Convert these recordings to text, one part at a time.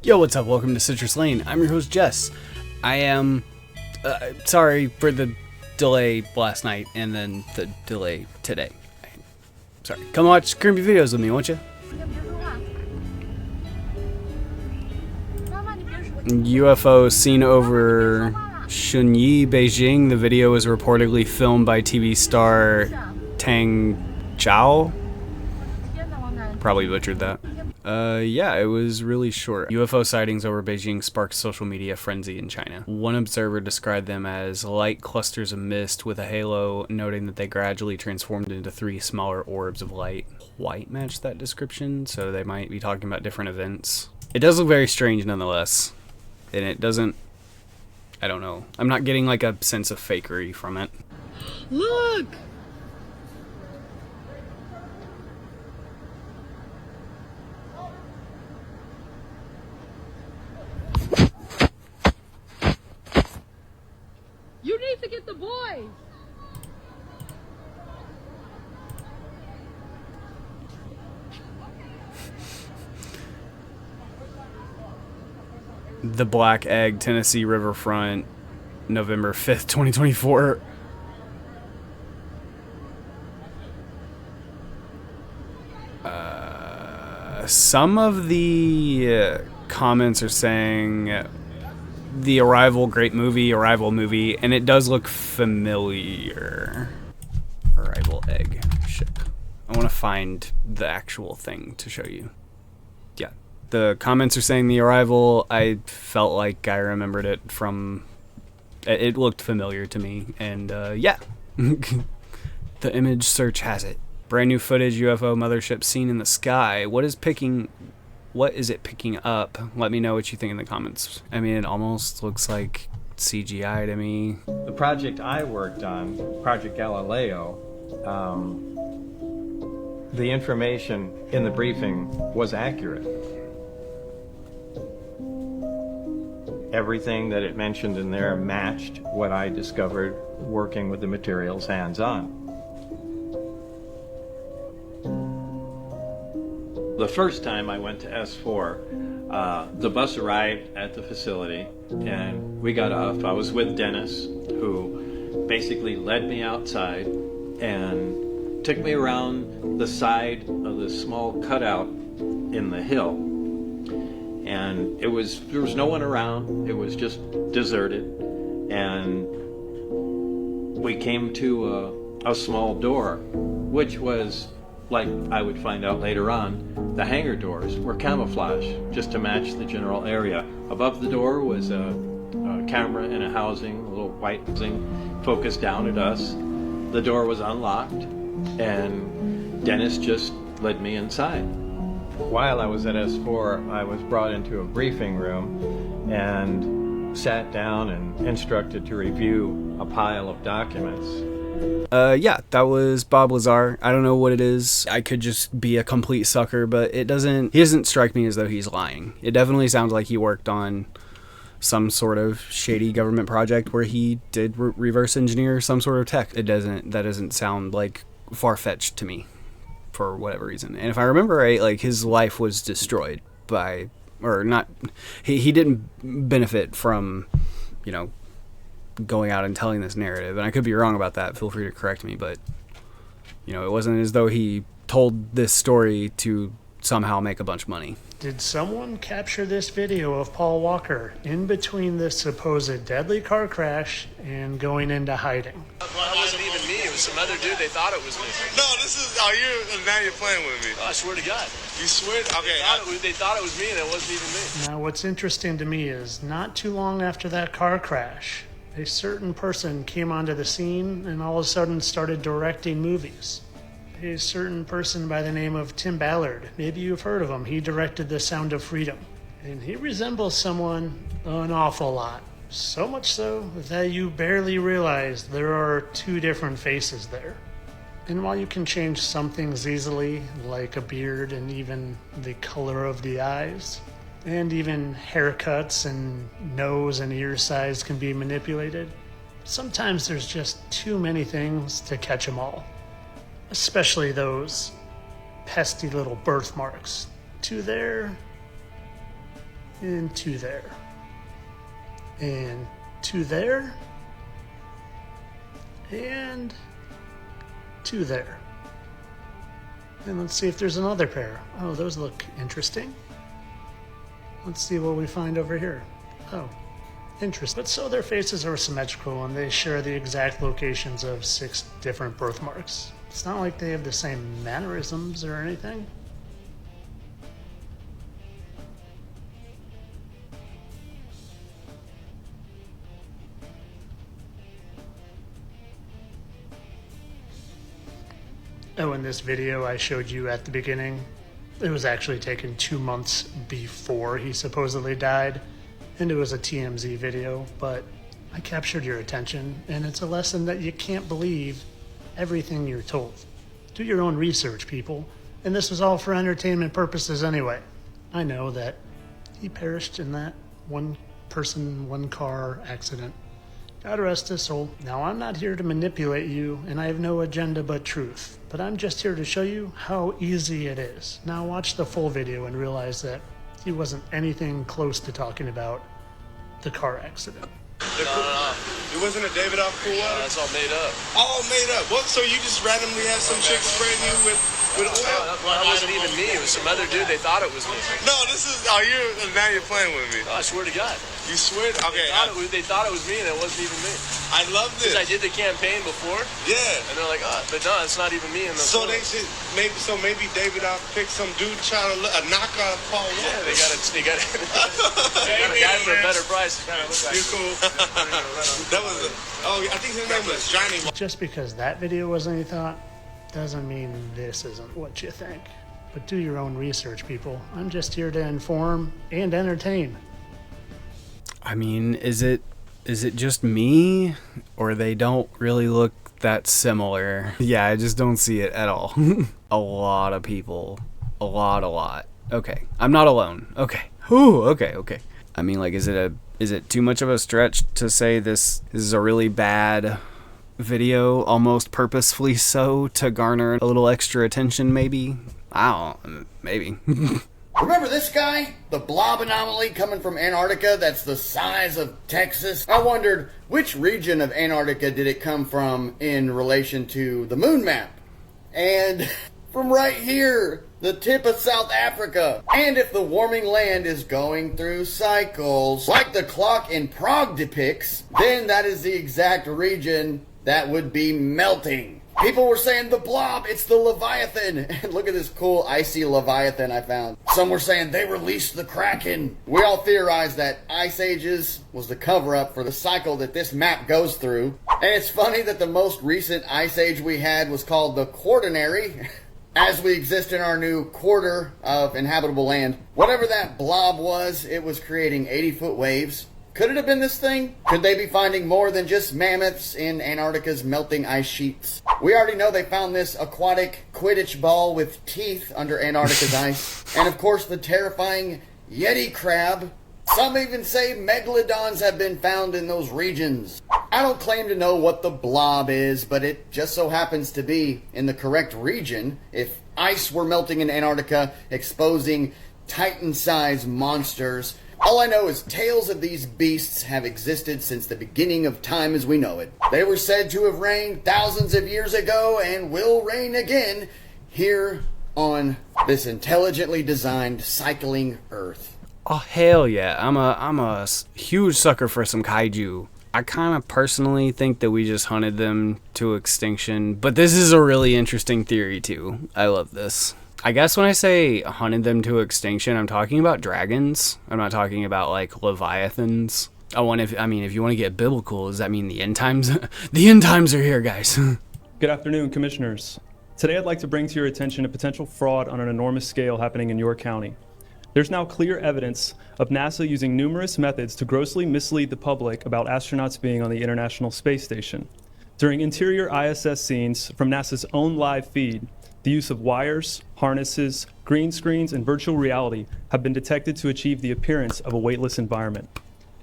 Yo, what's up? Welcome to Citrus Lane. I'm your host, Jess. I am sorry for the delay last night and then the delay today. Sorry. Come watch creepy videos with me, won't you? UFO seen over Shunyi, Beijing. The video was reportedly filmed by TV star Tang Zhao. Probably butchered that. Yeah, it was really short. UFO sightings over Beijing sparked social media frenzy in China. One observer described them as light clusters of mist with a halo, noting that they gradually transformed into 3 smaller orbs of light. Quite matched that description, so they might be talking about different events. It does look very strange nonetheless, and it doesn't, I don't know. I'm not getting like a sense of fakery from it. Look! You need to get the boys! The Black Egg, Tennessee riverfront, November 5th, 2024. Some of the comments are saying The Arrival, great movie, Arrival movie, and it does look familiar. Arrival egg ship. I want to find the actual thing to show you. Yeah. The comments are saying The Arrival. I felt like I remembered it from... It looked familiar to me, and yeah. The image search has it. Brand new footage, UFO mothership seen in the sky. What is it picking up? Let me know what you think in the comments. I mean, it almost looks like CGI to me. The project I worked on, Project Galileo, the information in the briefing was accurate. Everything that it mentioned in there matched what I discovered working with the materials hands-on. The first time I went to S4, the bus arrived at the facility and we got off. I was with Dennis, who basically led me outside and took me around the side of the small cutout in the hill. And there was no one around. It was just deserted. And we came to a small door, which was, like I would find out later on, the hangar doors were camouflage just to match the general area. Above the door was a camera in a housing, a little white housing focused down at us. The door was unlocked and Dennis just led me inside. While I was at S4, I was brought into a briefing room and sat down and instructed to review a pile of documents. Yeah, that was Bob Lazar. I don't know what it is. I could just be a complete sucker, but he doesn't strike me as though he's lying. It definitely sounds like he worked on some sort of shady government project where he did reverse engineer some sort of tech. That doesn't sound like far-fetched to me for whatever reason. And if I remember right, like his life was destroyed by, or not, he didn't benefit from, you know, going out and telling this narrative, and I could be wrong about that. Feel free to correct me, but you know, it wasn't as though he told this story to somehow make a bunch of money. Did someone capture this video of Paul Walker in between this supposed deadly car crash and going into hiding? Well, it wasn't even me. It was some other dude. They thought it was me. No, now you're playing with me. Oh, I swear to God. You swear? Okay. They thought it was me, and it wasn't even me. Now, what's interesting to me is not too long after that car crash, a certain person came onto the scene and all of a sudden started directing movies. A certain person by the name of Tim Ballard. Maybe you've heard of him. He directed The Sound of Freedom. And he resembles someone an awful lot. So much so that you barely realize there are 2 different faces there. And while you can change some things easily, like a beard and even the color of the eyes, and even haircuts and nose and ear size can be manipulated, sometimes there's just too many things to catch them all. Especially those pesky little birthmarks to their and two there. And two there. And two there. And let's see if there's another pair. Oh, those look interesting. Let's see what we find over here. Oh, interesting. But so their faces are symmetrical and they share the exact locations of 6 different birthmarks. It's not like they have the same mannerisms or anything. Oh, in this video I showed you at the beginning, it was actually taken 2 months before he supposedly died, and it was a TMZ video, but I captured your attention, and it's a lesson that you can't believe everything you're told. Do your own research, people, and this was all for entertainment purposes anyway. I know that he perished in that one person, one car accident. God rest his soul. Now, I'm not here to manipulate you, and I have no agenda but truth. But I'm just here to show you how easy it is. Now watch the full video and realize that he wasn't anything close to talking about the car accident. No. It wasn't a David off cool water? That's all made up. All made up. What? So you just randomly had some chick spraying you with oil? Well, that wasn't even me. It was some other dude. They thought it was me. No, this is. Now you're playing with me. Oh, I swear to God. You swear? Okay. They thought it was me, and it wasn't even me. I love this. Because I did the campaign before, Yeah. and they're like, oh, but no, it's not even me. In the So photo. they should maybe David off picked some dude trying to a knockoff Paul Walker. Yeah, they got a guy for a better price. Kind of look like You're cool. That was. I think his name was Johnny. Just because that video wasn't any thought doesn't mean this isn't what you think. But do your own research, people. I'm just here to inform and entertain. I mean, is it just me, or they don't really look that similar? Yeah, I just don't see it at all. A lot of people. A lot. Okay, I'm not alone. Okay. Whew, okay. I mean, like, is it too much of a stretch to say this is a really bad video, almost purposefully so, to garner a little extra attention, maybe? I don't, maybe. Remember this guy? The blob anomaly coming from Antarctica that's the size of Texas? I wondered, which region of Antarctica did it come from in relation to the moon map? And from right here, the tip of South Africa. And if the warming land is going through cycles, like the clock in Prague depicts, then that is the exact region that would be melting. People were saying the blob, it's the Leviathan. And look at this cool icy Leviathan I found. Some were saying they released the Kraken. We all theorized that ice ages was the cover-up for the cycle that this map goes through. And it's funny that the most recent ice age we had was called the Quaternary, as we exist in our new quarter of inhabitable land. Whatever that blob was, it was creating 80-foot waves. Could it have been this thing? Could they be finding more than just mammoths in Antarctica's melting ice sheets? We already know they found this aquatic Quidditch ball with teeth under Antarctica's ice. And of course the terrifying Yeti crab. Some even say megalodons have been found in those regions. I don't claim to know what the blob is, but it just so happens to be in the correct region if ice were melting in Antarctica, exposing Titan-sized monsters. All I know is tales of these beasts have existed since the beginning of time as we know it. They were said to have reigned thousands of years ago and will reign again here on this intelligently designed cycling Earth. Oh hell yeah! I'm a huge sucker for some kaiju. I kind of personally think that we just hunted them to extinction, but this is a really interesting theory too. I love this. I guess when I say hunted them to extinction, I'm talking about dragons. I'm not talking about like leviathans. If you want to get biblical, does that mean the end times? The end times are here, guys. Good afternoon, commissioners. Today I'd like to bring to your attention a potential fraud on an enormous scale happening in your county. There's now clear evidence of NASA using numerous methods to grossly mislead the public about astronauts being on the International Space Station. During interior ISS scenes from NASA's own live feed, the use of wires, harnesses, green screens, and virtual reality have been detected to achieve the appearance of a weightless environment.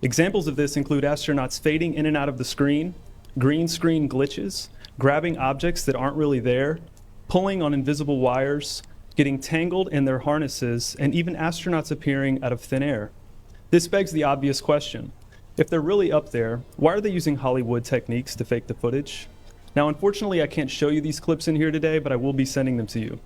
Examples of this include astronauts fading in and out of the screen, green screen glitches, grabbing objects that aren't really there, pulling on invisible wires, getting tangled in their harnesses, and even astronauts appearing out of thin air. This begs the obvious question. If they're really up there, why are they using Hollywood techniques to fake the footage? Now, unfortunately, I can't show you these clips in here today, but I will be sending them to you.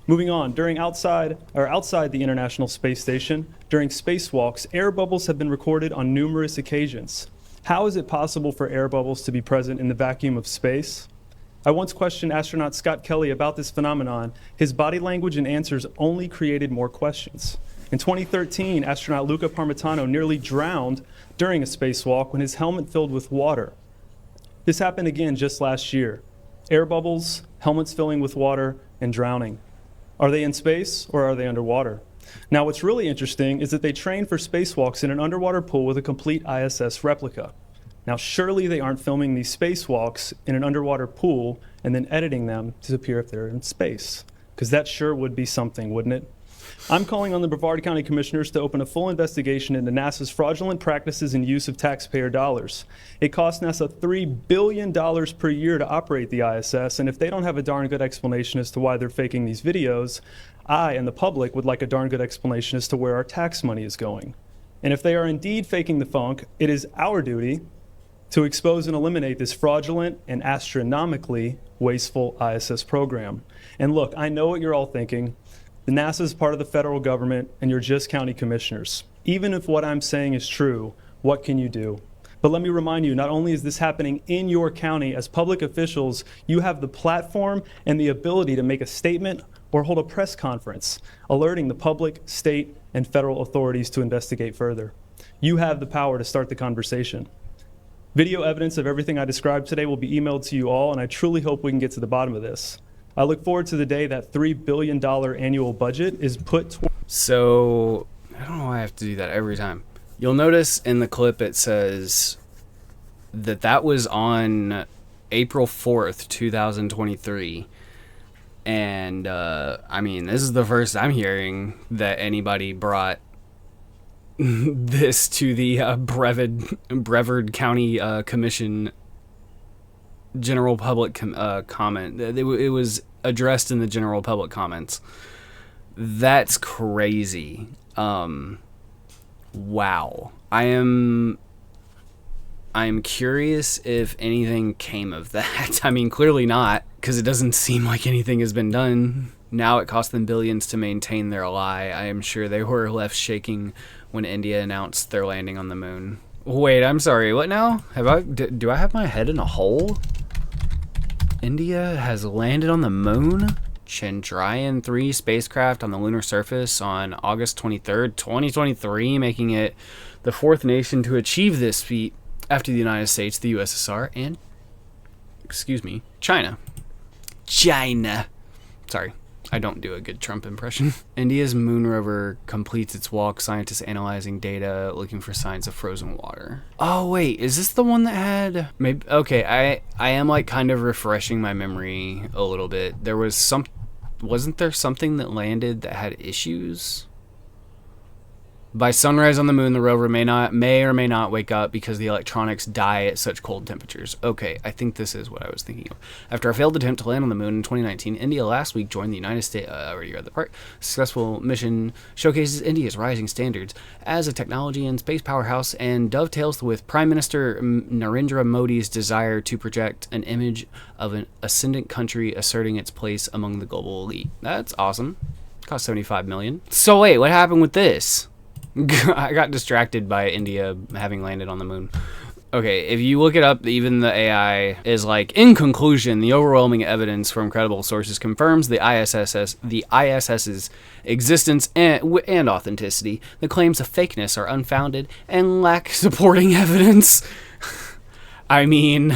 Moving on, outside the International Space Station, during spacewalks, air bubbles have been recorded on numerous occasions. How is it possible for air bubbles to be present in the vacuum of space? I once questioned astronaut Scott Kelly about this phenomenon. His body language and answers only created more questions. In 2013, astronaut Luca Parmitano nearly drowned during a spacewalk when his helmet filled with water. This happened again just last year. Air bubbles, helmets filling with water, and drowning. Are they in space or are they underwater? Now, what's really interesting is that they trained for spacewalks in an underwater pool with a complete ISS replica. Now, surely they aren't filming these spacewalks in an underwater pool and then editing them to appear if they're in space, because that sure would be something, wouldn't it? I'm calling on the Brevard County Commissioners to open a full investigation into NASA's fraudulent practices and use of taxpayer dollars. It costs NASA $3 billion per year to operate the ISS, and if they don't have a darn good explanation as to why they're faking these videos, I and the public would like a darn good explanation as to where our tax money is going. And if they are indeed faking the funk, it is our duty to expose and eliminate this fraudulent and astronomically wasteful ISS program. And look, I know what you're all thinking. The NASA is part of the federal government, and you're just county commissioners. Even if what I'm saying is true, what can you do? But let me remind you, not only is this happening in your county, as public officials, you have the platform and the ability to make a statement or hold a press conference, alerting the public, state, and federal authorities to investigate further. You have the power to start the conversation. Video evidence of everything I described today will be emailed to you all, and I truly hope we can get to the bottom of this. I look forward to the day that $3 billion annual budget is put towards... So, I don't know why I have to do that every time. You'll notice in the clip it says that was on April 4th, 2023. And, I mean, this is the first I'm hearing that anybody brought this to the Brevard County Commission general public comment. It was addressed in the general public comments. That's crazy. Wow. I am curious if anything came of that. I mean, clearly not, because it doesn't seem like anything has been done. Now it cost them billions to maintain their lie. I am sure they were left shaking when India announced their landing on the moon. Wait, I'm sorry. What now? Do I have my head in a hole? India has landed on the moon? Chandrayaan-3 spacecraft on the lunar surface on August 23rd, 2023, making it the fourth nation to achieve this feat after the United States, the USSR, and, China. Sorry, I don't do a good Trump impression. India's moon rover completes its walk, scientists analyzing data, looking for signs of frozen water. Oh wait, is this the one that had... Maybe, okay, I am like kind of refreshing my memory a little bit. Wasn't there something that landed that had issues? By sunrise on the moon, the rover may or may not wake up because the electronics die at such cold temperatures. Okay, I think this is what I was thinking of. After a failed attempt to land on the moon in 2019, India last week joined the United States. I already read the part. Successful mission showcases India's rising standards as a technology and space powerhouse and dovetails with Prime Minister Narendra Modi's desire to project an image of an ascendant country asserting its place among the global elite. That's awesome. Cost $75 million. So wait, what happened with this? I got distracted by India having landed on the moon. Okay, if you look it up, even the AI is like, in conclusion, the overwhelming evidence from credible sources confirms the ISS's existence and authenticity. The claims of fakeness are unfounded and lack supporting evidence. I mean...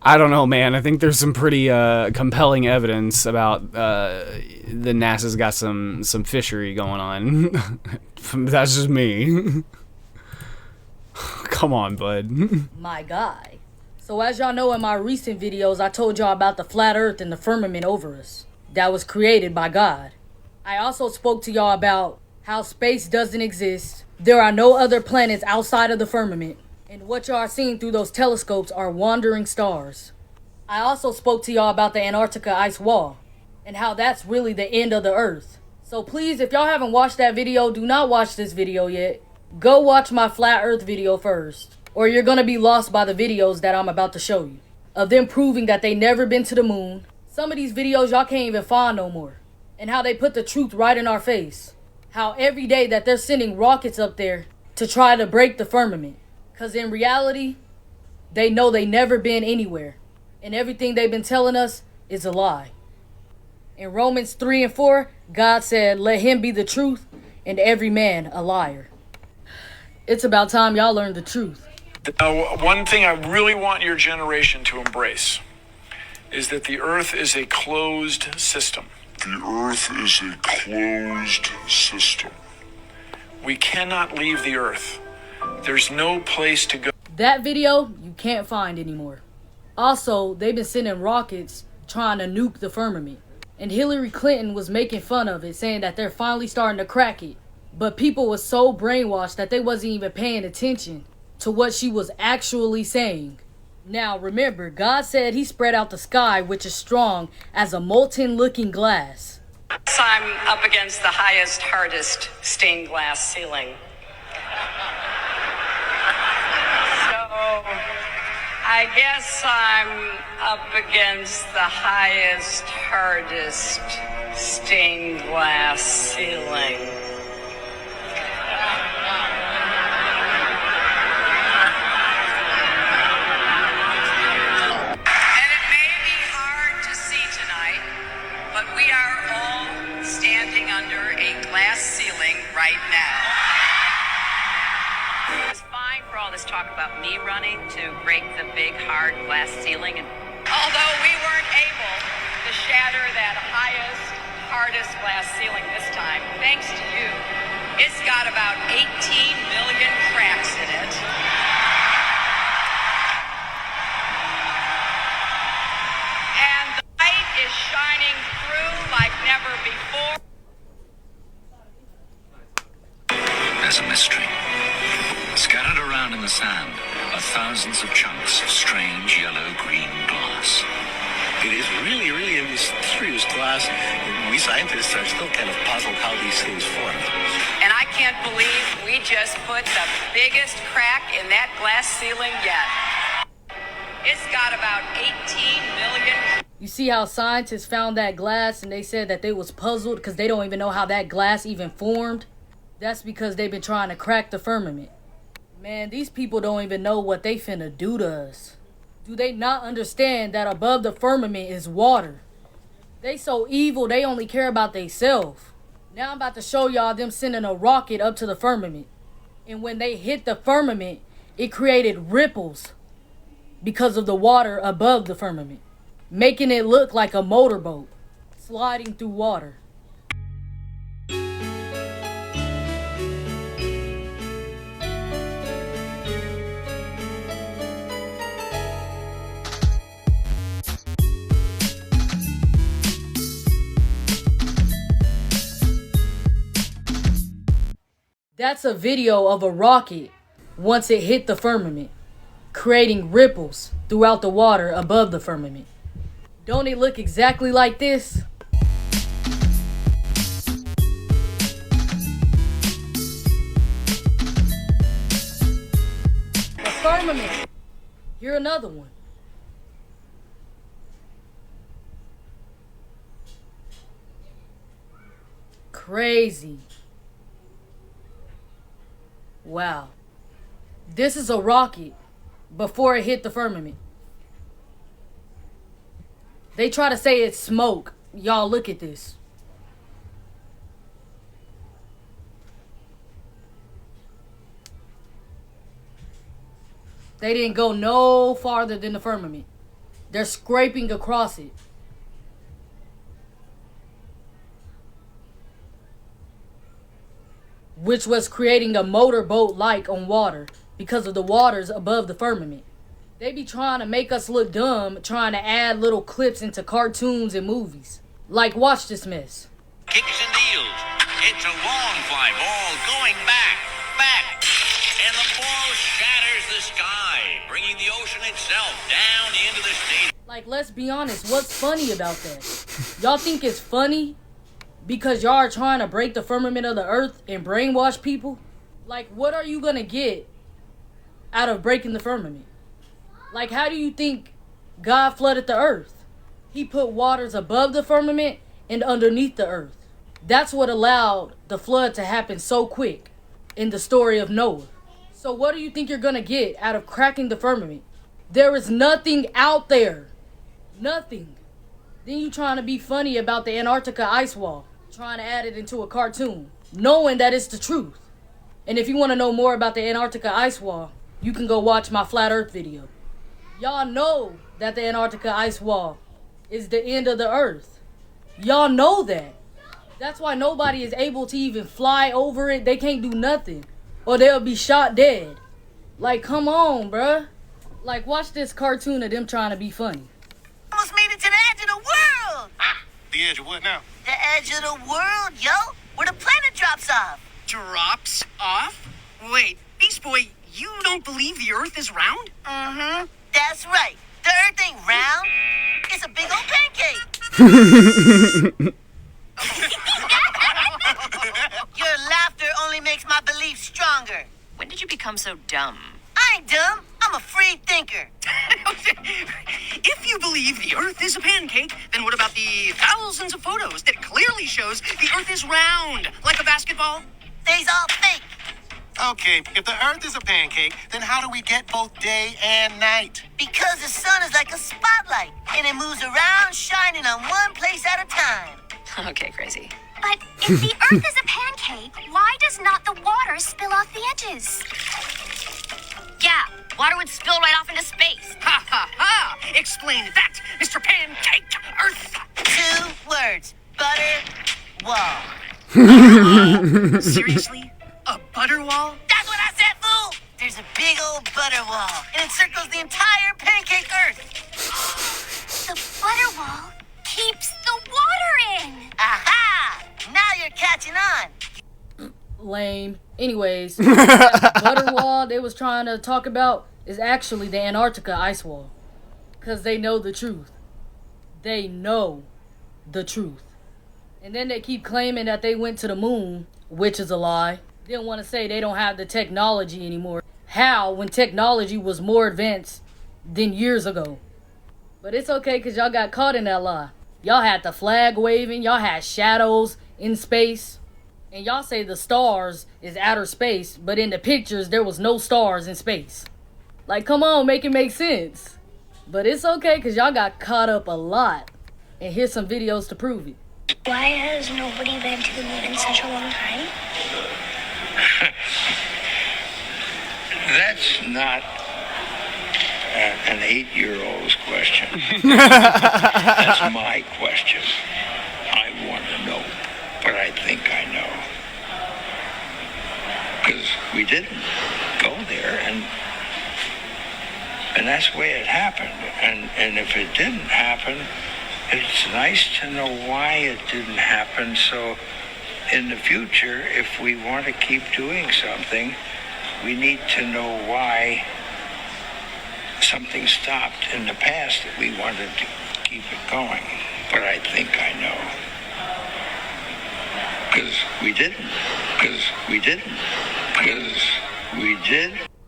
I don't know, man. I think there's some pretty compelling evidence about the NASA's got some fishery going on. That's just me. Come on, bud. My guy. So as y'all know in my recent videos, I told y'all about the flat earth and the firmament over us. That was created by God. I also spoke to y'all about how space doesn't exist. There are no other planets outside of the firmament. And what y'all are seeing through those telescopes are wandering stars. I also spoke to y'all about the Antarctica ice wall and how that's really the end of the Earth. So please, if y'all haven't watched that video, do not watch this video yet. Go watch my flat earth video first, or you're gonna be lost by the videos that I'm about to show you, of them proving that they never been to the moon. Some of these videos y'all can't even find no more, and how they put the truth right in our face. How every day that they're sending rockets up there to try to break the firmament. Cause in reality, they know they never been anywhere, and everything they've been telling us is a lie. In Romans 3 and 4, God said, let him be the truth and every man a liar. It's about time y'all learned the truth. One thing I really want your generation to embrace is that the earth is a closed system. The earth is a closed system. We cannot leave the earth. There's no place to go. That video you can't find anymore. Also, they've been sending rockets trying to nuke the firmament. And Hillary Clinton was making fun of it, saying that they're finally starting to crack it. But people was so brainwashed that they wasn't even paying attention to what she was actually saying. Now remember, God said he spread out the sky, which is strong as a molten looking glass. I'm up against the highest, hardest stained glass ceiling. So I guess I'm up against the highest, hardest stained glass ceiling. And it may be hard to see tonight, but we are all standing under a glass ceiling right now. It was fine for all this talk about me running to break the big, hard glass ceiling. And although we weren't able to shatter that highest, hardest glass ceiling this time, thanks to you, it's got about 18 million cracks in it. And the light is shining through like never before. There's a mystery. Scattered around in the sand are thousands of chunks of strange yellow-green glass. It is really, really a mysterious glass. We scientists are still kind of puzzled how these things form. And I can't believe we just put the biggest crack in that glass ceiling yet. It's got about 18 million. You see how scientists found that glass and they said that they was puzzled because they don't even know how that glass even formed? That's because they've been trying to crack the firmament. Man, these people don't even know what they finna do to us. Do they not understand that above the firmament is water? They so evil, they only care about theyself. Now I'm about to show y'all them sending a rocket up to the firmament. And when they hit the firmament, it created ripples because of the water above the firmament, making it look like a motorboat sliding through water. That's a video of a rocket once it hit the firmament, creating ripples throughout the water above the firmament. Don't it look exactly like this? The firmament. Here another one. Crazy. Wow. This is a rocket before it hit the firmament. They try to say it's smoke. Y'all look at this. They didn't go no farther than the firmament. They're scraping across it. Which was creating a motorboat-like on water because of the waters above the firmament. They be trying to make us look dumb, trying to add little clips into cartoons and movies. Like, watch this mess. Kicks and deals. It's a long fly ball going back. And the ball shatters the sky, bringing the ocean itself down into the stadium. Like, let's be honest, what's funny about that? Y'all think it's funny because y'all are trying to break the firmament of the earth and brainwash people? Like, what are you gonna get out of breaking the firmament? Like, how do you think God flooded the earth? He put waters above the firmament and underneath the earth. That's what allowed the flood to happen so quick in the story of Noah. So what do you think you're gonna get out of cracking the firmament? There is nothing out there. Nothing. Then you trying to be funny about the Antarctica ice wall, trying to add it into a cartoon, knowing that it's the truth. And if you want to know more about the Antarctica ice wall, you can go watch my Flat Earth video. Y'all know that the Antarctica ice wall is the end of the earth. Y'all know that. That's why nobody is able to even fly over it. They can't do nothing, or they'll be shot dead. Like, come on, bruh. Like, watch this cartoon of them trying to be funny. Almost made it to the edge of the world. The edge of what now? The edge of the world, yo. Where the planet drops off. Drops off? Wait, Beast Boy, you don't believe the Earth is round? Mm-hmm. That's right. The Earth ain't round. It's a big old pancake. Your laughter only makes my belief stronger. When did you become so dumb? I ain't dumb. I'm a free thinker. If you believe the Earth is a pancake, then what about the thousands of photos that clearly shows the Earth is round, like a basketball? They's all fake. Okay, if the Earth is a pancake, then how do we get both day and night? Because the sun is like a spotlight, and it moves around shining on one place at a time. Okay, crazy. But if the Earth is a pancake, why does not the water spill off the edges? Yeah, water would spill right off into space. Ha ha ha! Explain that, Mr. Pancake Earth! 2 words. Butter wall. Seriously? A butter wall? That's what I said, fool! There's a big old butter wall, and it circles the entire pancake Earth. The butter wall keeps the water in. Aha! Now you're catching on. Lame. Anyways, that butter wall they was trying to talk about is actually the Antarctica ice wall. Because they know the truth. They know the truth. And then they keep claiming that they went to the moon, which is a lie. Didn't want to say they don't have the technology anymore. How, when technology was more advanced than years ago? But it's okay, because y'all got caught in that lie. Y'all had the flag waving. Y'all had shadows in space. And y'all say the stars is outer space, but in the pictures, there was no stars in space. Like, come on, make it make sense. But it's okay, because y'all got caught up a lot. And here's some videos to prove it. Why has nobody been to the moon in such a long time? That's not an 8-year-old's question. That's my question. I want to know, but I think I know. Because we didn't go there, and that's the way it happened. And if it didn't happen, it's nice to know why it didn't happen, so in the future, if we want to keep doing something, we need to know why something stopped in the past that we wanted to keep it going. But I think I know. Because we didn't.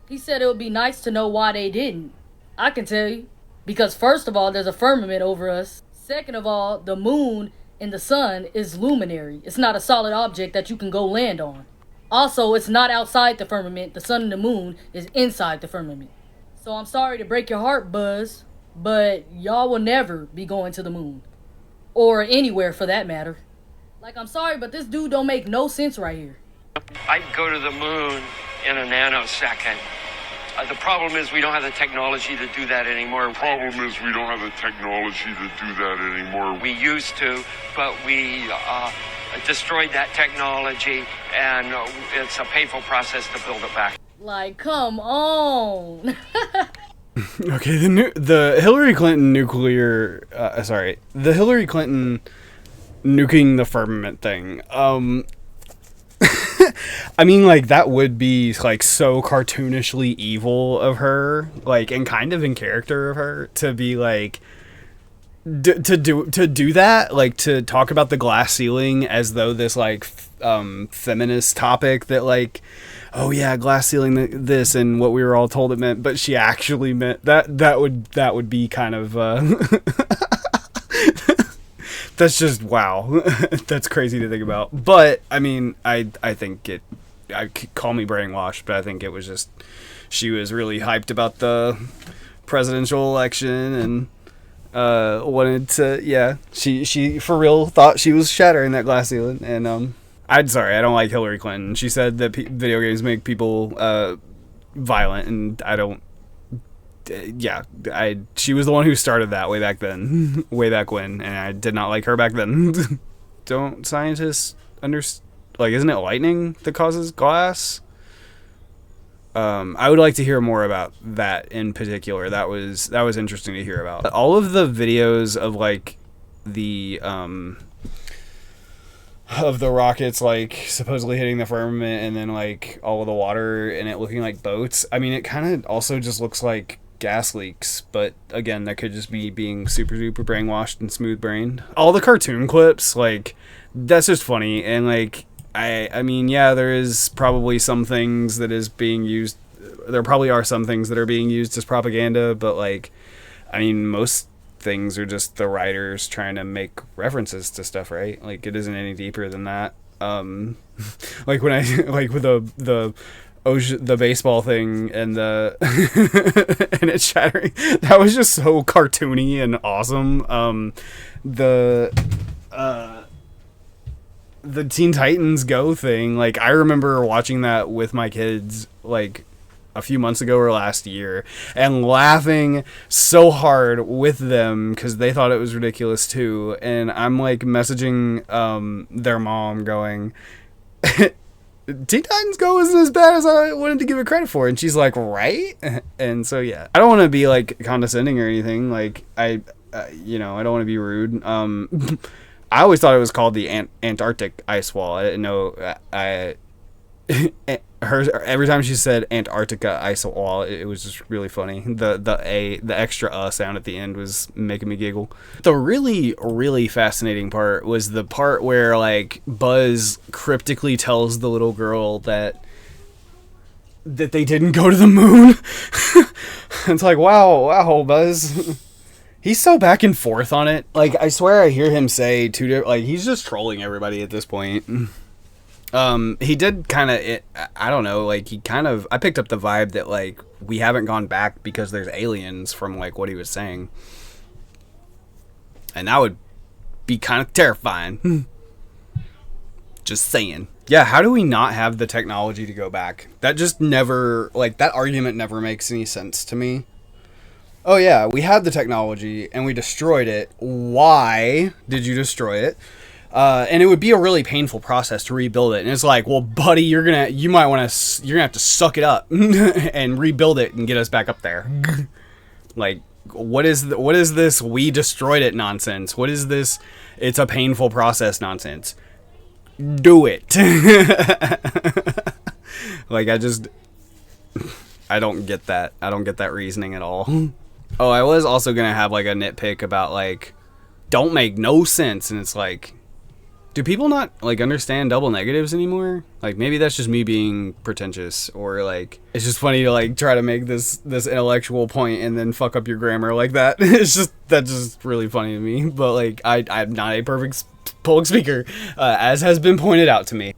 He said it would be nice to know why they didn't. I can tell you. Because first of all, there's a firmament over us. Second of all, the moon and the sun is luminary. It's not a solid object that you can go land on. Also, it's not outside the firmament. The sun and the moon is inside the firmament. So I'm sorry to break your heart, Buzz, but y'all will never be going to the moon. Or anywhere for that matter. Like, I'm sorry, but this dude don't make no sense right here. I'd go to the moon in a nanosecond. The problem is we don't have the technology to do that anymore. We used to, but we destroyed that technology, and it's a painful process to build it back. Like, come on. Okay, the Hillary Clinton the Hillary Clinton nuking the firmament thing. I mean, like, that would be, like, so cartoonishly evil of her, like, and kind of in character of her to be, like, to do that, like, to talk about the glass ceiling as though this, like, feminist topic that like, oh yeah, glass ceiling this and what we were all told it meant, but she actually meant that would be kind of that's just wow. That's crazy to think about. But I mean, I think call me brainwashed, but I think it was just she was really hyped about the presidential election and wanted to, yeah, she for real thought she was shattering that glass ceiling. And I don't like Hillary Clinton. She said that video games make people violent, and I don't. She was the one who started that way back then, way back when, and I did not like her back then. Don't scientists isn't it lightning that causes glass? I would like to hear more about that in particular. That was interesting to hear about. All of the videos of like the rockets like supposedly hitting the firmament and then like all of the water and it looking like boats. I mean, it kind of also just looks like gas leaks, but again, that could just be being super duper brainwashed and smooth brained. All the cartoon clips, like, that's just funny. And like, I mean, yeah, there is probably some things that is being used. There probably are some things that are being used as propaganda, but like, I mean, most things are just the writers trying to make references to stuff, right? Like, it isn't any deeper than that. Like when I like with the baseball thing and the and it's shattering, that was just so cartoony and awesome. The Teen Titans Go thing, like I remember watching that with my kids like a few months ago or last year and laughing so hard with them because they thought it was ridiculous too. And I'm like messaging their mom going, Teen Titans Go isn't as bad as I wanted to give it credit for. And she's like, right? And so, yeah, I don't want to be like condescending or anything. Like I don't want to be rude. I always thought it was called the Antarctic ice wall. I didn't know. Every time she said Antarctica ice wall, it was just really funny. The extra sound at the end was making me giggle. The really, really fascinating part was the part where like Buzz cryptically tells the little girl that they didn't go to the moon. It's like, wow, Buzz. He's so back and forth on it. Like, I swear I hear him say he's just trolling everybody at this point. He did kind of, I don't know, like, I picked up the vibe that, like, we haven't gone back because there's aliens from, like, what he was saying. And that would be kind of terrifying. Just saying. Yeah, how do we not have the technology to go back? That just never, like, that argument never makes any sense to me. Oh yeah, we had the technology and we destroyed it. Why did you destroy it? And it would be a really painful process to rebuild it. And it's like, well, buddy, you're gonna have to suck it up and rebuild it and get us back up there. Like, what is this? We destroyed it nonsense. What is this? It's a painful process nonsense. Do it. Like, I don't get that. I don't get that reasoning at all. Oh, I was also gonna have like a nitpick about like, don't make no sense, and it's like, do people not like understand double negatives anymore? Like, maybe that's just me being pretentious, or like it's just funny to like try to make this intellectual point and then fuck up your grammar like that. That's just really funny to me. But like, I'm not a perfect public speaker, as has been pointed out to me.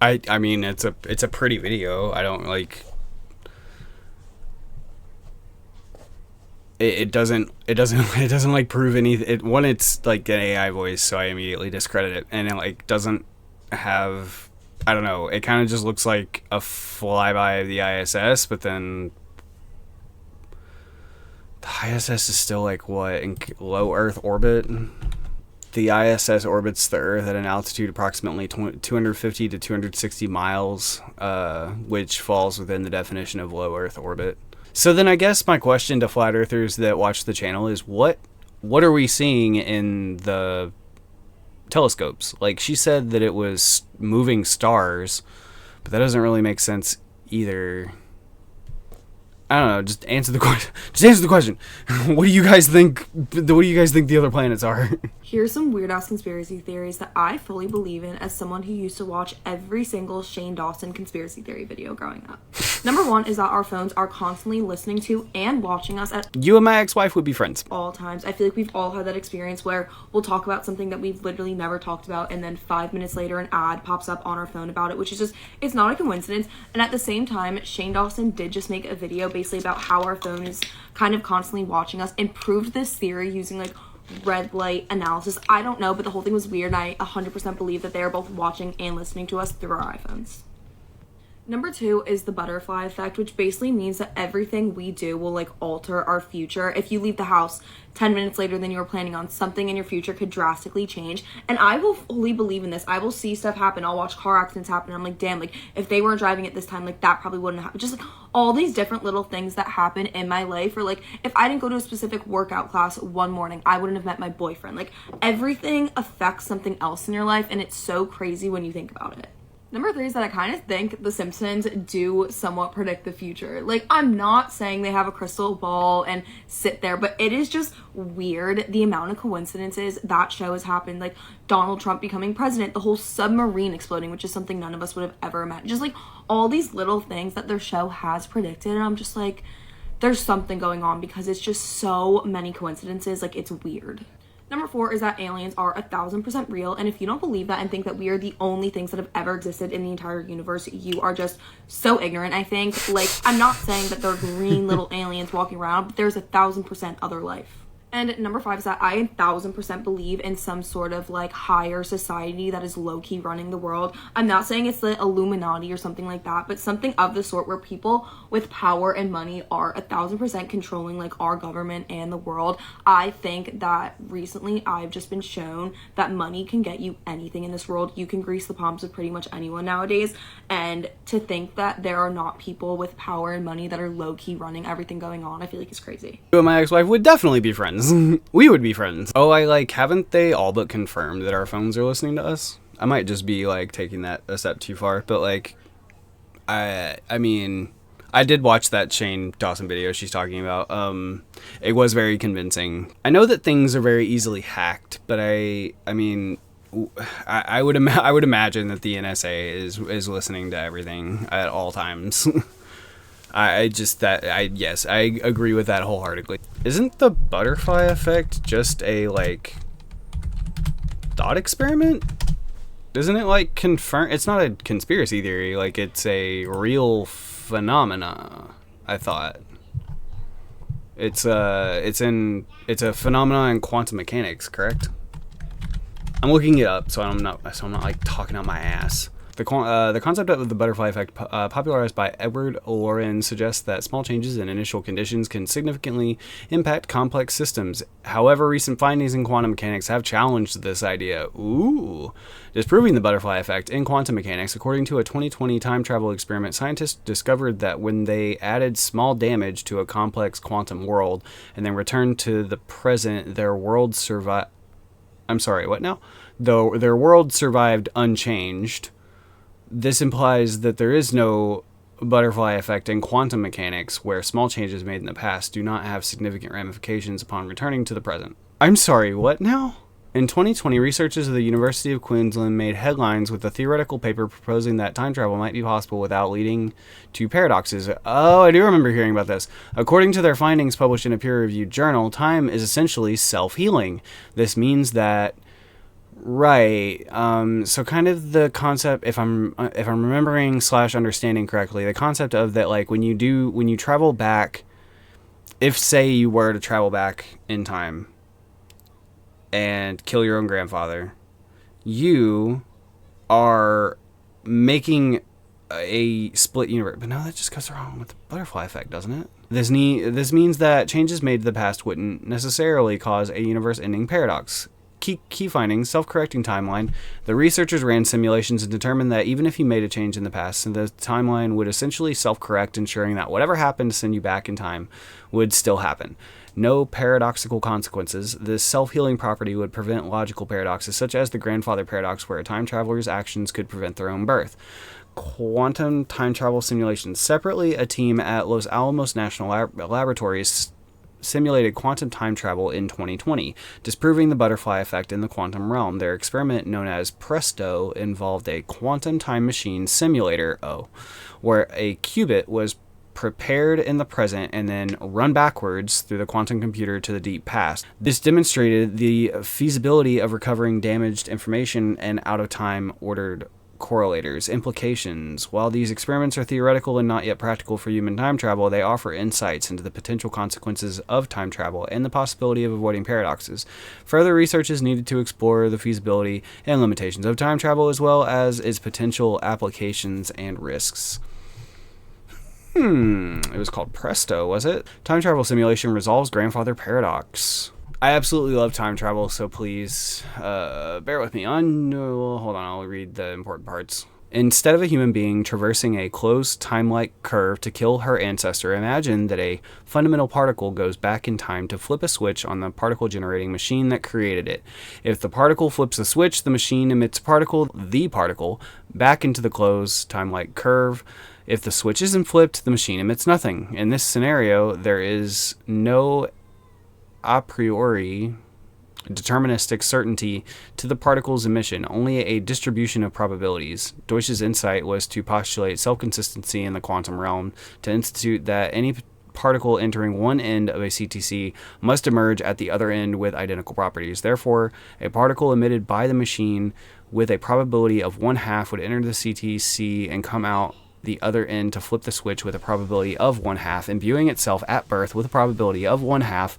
I mean, it's a pretty video. I don't like. It doesn't like prove anything. One, it's like an AI voice, so I immediately discredit it, and it like doesn't have. I don't know. It kind of just looks like a flyby of the ISS, but then the ISS is still like what, in low Earth orbit. The ISS orbits the Earth at an altitude approximately 250 to 260 miles, which falls within the definition of low Earth orbit. So then I guess my question to flat earthers that watch the channel is what are we seeing in the telescopes? Like, she said that it was moving stars, but that doesn't really make sense either. I don't know, just answer the question. Just answer the question. What do you guys think the other planets are? Here's some weird-ass conspiracy theories that I fully believe in as someone who used to watch every single Shane Dawson conspiracy theory video growing up. Number 1 is that our phones are constantly listening to and watching us at You and my ex-wife would be friends. all times. I feel like we've all had that experience where we'll talk about something that we've literally never talked about, and then 5 minutes later an ad pops up on our phone about it, which is just, it's not a coincidence. And at the same time, Shane Dawson did just make a video basically about how our phone is kind of constantly watching us, and proved this theory using like red light analysis. I don't know, but the whole thing was weird, and I 100% believe that they are both watching and listening to us through our iPhones. Number 2 is the butterfly effect, which basically means that everything we do will like alter our future. If you leave the house 10 minutes later than you were planning on, something in your future could drastically change. And I will fully believe in this. I will see stuff happen. I'll watch car accidents happen. I'm like, damn, like if they weren't driving at this time, like that probably wouldn't happen. Just like all these different little things that happen in my life, or like if I didn't go to a specific workout class one morning, I wouldn't have met my boyfriend. Like everything affects something else in your life, and it's so crazy when you think about it. Number 3 is that I kind of think The Simpsons do somewhat predict the future. Like, I'm not saying they have a crystal ball and sit there, but it is just weird the amount of coincidences that show has happened. Like, Donald Trump becoming president, the whole submarine exploding, which is something none of us would have ever imagined. Just, like, all these little things that their show has predicted, and I'm just like, there's something going on because it's just so many coincidences. Like, it's weird. Number 4 is that aliens are 1000% real, and if you don't believe that and think that we are the only things that have ever existed in the entire universe, you are just so ignorant, I think. Like, I'm not saying that they're green little aliens walking around, but there's 1000% other life. And number 5 is that I 1000% believe in some sort of like higher society that is low-key running the world. I'm not saying it's the Illuminati or something like that, but something of the sort where people with power and money are 1000% controlling like our government and the world. I think that recently I've just been shown that money can get you anything in this world. You can grease the palms of pretty much anyone nowadays, and to think that there are not people with power and money that are low-key running everything going on, I feel like it's crazy. You and my ex-wife would definitely be friends. We would be friends. Oh, haven't they all but confirmed that our phones are listening to us? I might just be like taking that a step too far, but like, I mean, I did watch that Shane Dawson video she's talking about. It was very convincing. I know that things are very easily hacked, but I mean, I would imagine that the NSA is listening to everything at all times. Yes, I agree with that wholeheartedly. Isn't the butterfly effect just a, like, thought experiment? Isn't it, like, confirm? It's not a conspiracy theory, like, it's a real phenomena, I thought. It's a phenomenon in quantum mechanics, correct? I'm looking it up, so I'm not like talking out my ass. The concept of the butterfly effect, popularized by Edward Lorenz, suggests that small changes in initial conditions can significantly impact complex systems. However, recent findings in quantum mechanics have challenged this idea. Ooh. Disproving the butterfly effect in quantum mechanics, according to a 2020 time travel experiment, scientists discovered that when they added small damage to a complex quantum world and then returned to the present, their world survived. I'm sorry, what now? Though their world survived unchanged. This implies that there is no butterfly effect in quantum mechanics, where small changes made in the past do not have significant ramifications upon returning to the present. I'm sorry, what now? In 2020, researchers at the University of Queensland made headlines with a theoretical paper proposing that time travel might be possible without leading to paradoxes. Oh, I do remember hearing about this. According to their findings published in a peer-reviewed journal, time is essentially self-healing. This means that Right. So kind of the concept, if I'm remembering / understanding correctly, the concept of that, like when you travel back, if say you were to travel back in time and kill your own grandfather, you are making a split universe. But no, that just goes wrong with the butterfly effect, doesn't it? This means that changes made to the past wouldn't necessarily cause a universe-ending paradox. Key findings, self-correcting timeline. The researchers ran simulations and determined that even if you made a change in the past, the timeline would essentially self-correct, ensuring that whatever happened to send you back in time would still happen. No paradoxical consequences. This self-healing property would prevent logical paradoxes, such as the grandfather paradox, where a time traveler's actions could prevent their own birth. Quantum time travel simulations. Separately, a team at Los Alamos National Laboratories simulated quantum time travel in 2020, disproving the butterfly effect in the quantum realm. Their experiment, known as PRESTO, involved a quantum time machine simulator, where a qubit was prepared in the present and then run backwards through the quantum computer to the deep past. This demonstrated the feasibility of recovering damaged information and out-of-time ordered correlators. Implications. While these experiments are theoretical and not yet practical for human time travel, they offer insights into the potential consequences of time travel and the possibility of avoiding paradoxes. Further research is needed to explore the feasibility and limitations of time travel, as well as its potential applications and risks. It was called Presto, was it? Time travel simulation resolves grandfather paradox. I absolutely love time travel, so please bear with me. Hold on, I'll read the important parts. Instead of a human being traversing a closed time-like curve to kill her ancestor, imagine that a fundamental particle goes back in time to flip a switch on the particle-generating machine that created it. If the particle flips the switch, the machine emits the particle, back into the closed time-like curve. If the switch isn't flipped, the machine emits nothing. In this scenario, there is no a priori deterministic certainty to the particle's emission, only a distribution of probabilities. Deutsch's insight was to postulate self-consistency in the quantum realm, to institute that any particle entering one end of a CTC must emerge at the other end with identical properties. Therefore, a particle emitted by the machine with a probability of 1/2 would enter the CTC and come out the other end to flip the switch with a probability of 1/2, imbuing itself at birth with a probability of 1/2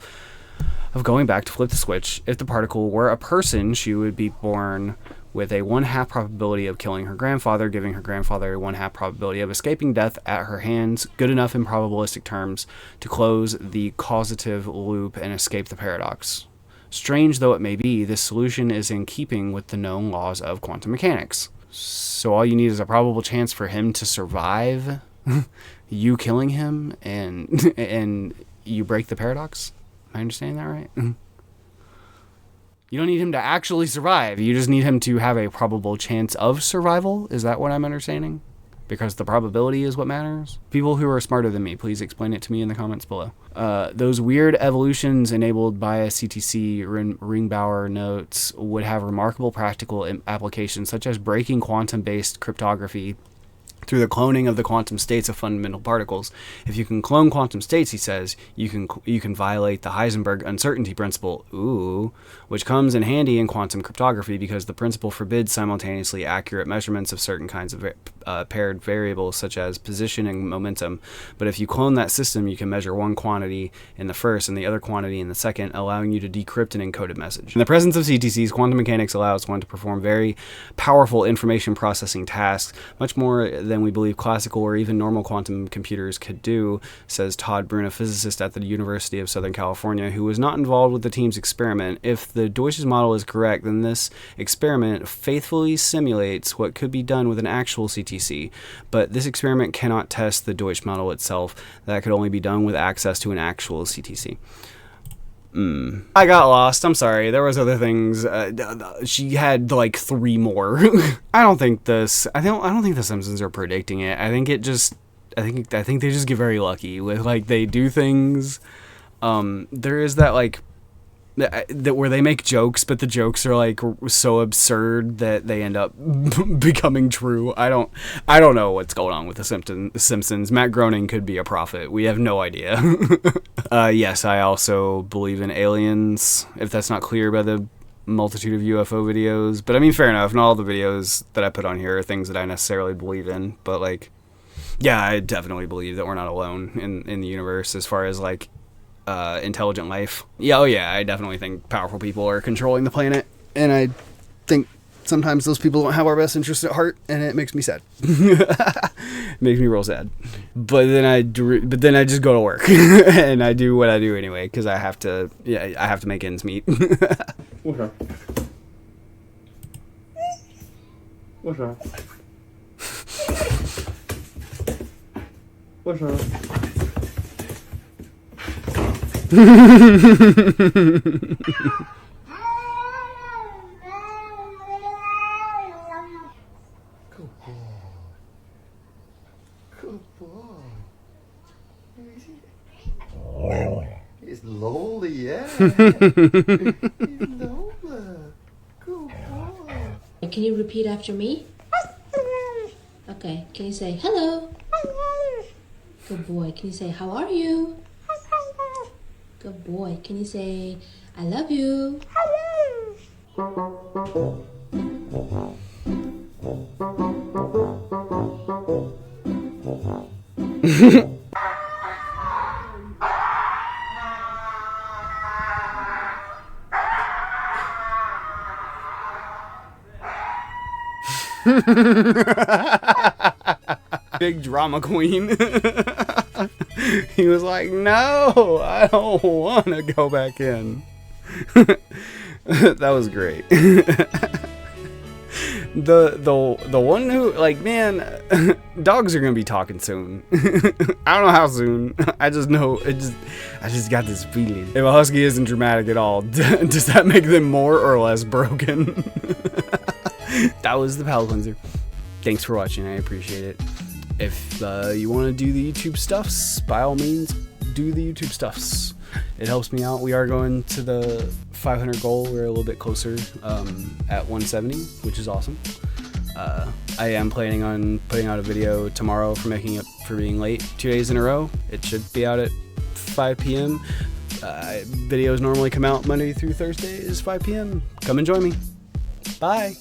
of going back to flip the switch. If the particle were a person, she would be born with a 1/2 probability of killing her grandfather, giving her grandfather a 1/2 probability of escaping death at her hands, good enough in probabilistic terms to close the causative loop and escape the paradox. Strange though it may be, this solution is in keeping with the known laws of quantum mechanics. So all you need is a probable chance for him to survive you killing him, and you break the paradox? Am I understanding that right? You don't need him to actually survive. You just need him to have a probable chance of survival. Is that what I'm understanding? Because the probability is what matters? People who are smarter than me, please explain it to me in the comments below. Those weird evolutions enabled by a CTC, Ringbauer notes, would have remarkable practical applications, such as breaking quantum-based cryptography through the cloning of the quantum states of fundamental particles. If you can clone quantum states, he says, you can violate the Heisenberg uncertainty principle, which comes in handy in quantum cryptography because the principle forbids simultaneously accurate measurements of certain kinds of paired variables such as position and momentum. But if you clone that system, you can measure one quantity in the first and the other quantity in the second, allowing you to decrypt an encoded message. In the presence of CTCs, quantum mechanics allows one to perform very powerful information processing tasks, much more than we believe classical or even normal quantum computers could do, says Todd Brune, a physicist at the University of Southern California, who was not involved with the team's experiment. If the Deutsch's model is correct, then this experiment faithfully simulates what could be done with an actual CTC. But this experiment cannot test the Deutsch model itself. That could only be done with access to an actual CTC. I got lost. I'm sorry. There was other things. She had like 3 more. I don't think the Simpsons are predicting it. I think they just get very lucky with like they do things. There is that like that where they make jokes, but the jokes are like so absurd that they end up becoming true. I don't know what's going on with the Simpsons. Matt Groening could be a prophet. We have no idea. Yes, I also believe in aliens. If that's not clear by the multitude of UFO videos. But I mean, fair enough. Not all the videos that I put on here are things that I necessarily believe in. But like, yeah, I definitely believe that we're not alone in the universe as far as like intelligent life. Yeah, oh yeah, I definitely think powerful people are controlling the planet, and I think sometimes those people don't have our best interests at heart, and it makes me sad. It makes me real sad. But then I just go to work and I do what I do anyway because I have to. Yeah, I have to make ends meet. What's up? What's up? What's up? It's Lola, yeah. It's Lola. Good boy. Can you repeat after me? Okay, can you say hello? Good boy. Can you say how are you? Good boy. Can you say I love you? Big drama queen. He was like, no, I don't want to go back in. That was great. The one who, like, man, dogs are gonna be talking soon. I don't know how soon. I just know I just got this feeling. If a husky isn't dramatic at all, does that make them more or less broken? That was the palate cleanser. Thanks for watching. I appreciate it. If you want to do the YouTube stuffs, by all means, do the YouTube stuffs. It helps me out. We are going to the 500 goal. We're a little bit closer at 170, which is awesome. I am planning on putting out a video tomorrow for making up for being late 2 days in a row. It should be out at 5 p.m. Videos normally come out Monday through Thursdays, 5 p.m. Come and join me. Bye.